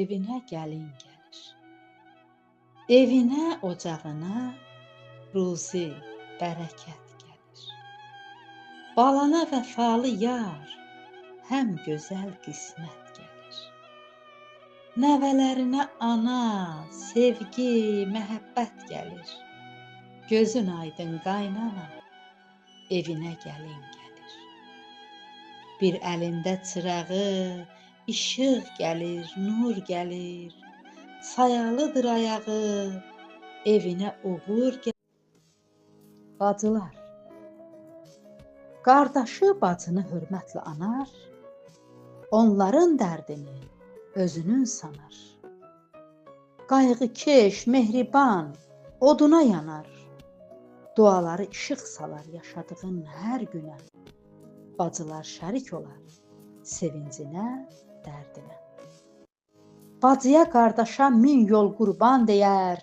evinə gəlin gəlir. Evinə, ocağına ruzi, bərəkət gəlir. Balana vəfalı yar, həm gözəl qismət gəlir. Nəvələrinə ana, sevgi, məhəbbət gəlir. Gözün aydın qaynana, evinə gəlin gəlir. Bir əlində çırağı, işıq gəlir, nur gəlir. Sayalıdır ayağı, evinə uğur gəlir. Bacılar, qardaşı bacını hörmətlə anar, onların dərdini özünün sanar. Qayğıkeş, mehriban, oduna yanar. Duaları işıq salar yaşadığın hər günə. Bacılar şərik olar sevincinə, dərdinə. Bacıya, qardaşa min yol qurban deyər.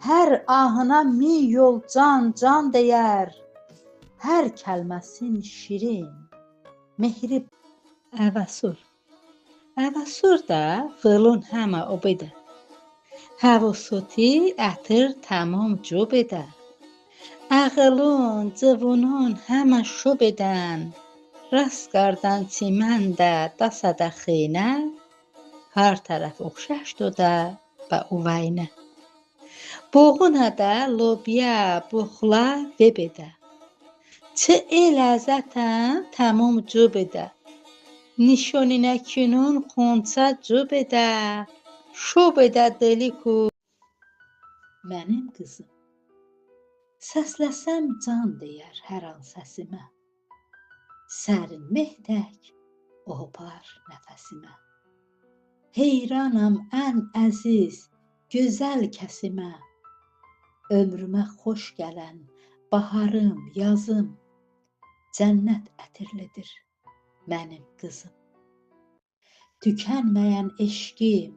Hər ahına min yol can deyər. Hər kəlməsin şirin, mehrib. Əvəsur. Əvəsur da fılun həmə o bedə. Həvəsuti ətir tamam co bedə. Ağılın, cıvunun həmə şo bedən. Rast qardan çiməndə, dasada xeynə. Hər tərəf oxşaşdı da və uvaynə. Boğuna da lobya, buxla və bedə. Çı el əzətən tamam co bedə. Nişoninə kinun xonça co bedə. Şo bedə deliku. Mənim qızım, səsləsəm can deyər hər an səsimə. Sərin mehtək o hopar nəfəsimə. Heyranam ən əziz, gözəl kəsimə. Ömrümə xoş gələn baharım, yazım. Cənnət ətirlidir mənim qızım. Tükənməyən eşqim,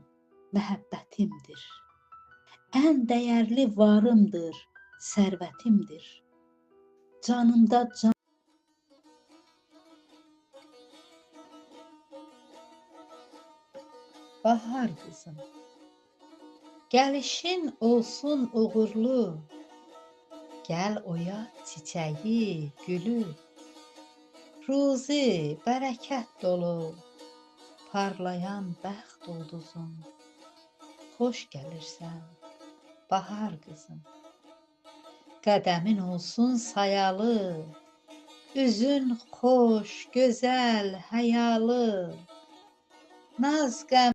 məhəbbətimdir. Ən dəyərli varımdır, sərvətimdir. Canımda can. Bahar qızım, gəlişin olsun uğurlu. Gəl oyat çiçəyi, gülü. Ruzi, bərəkət dolu, parlayan bəxt ulduzum. Xoş gəlirsən, bahar qızım. Qədəmin olsun sayalı, üzün xoş, gözəl, həyalı. Naz qəm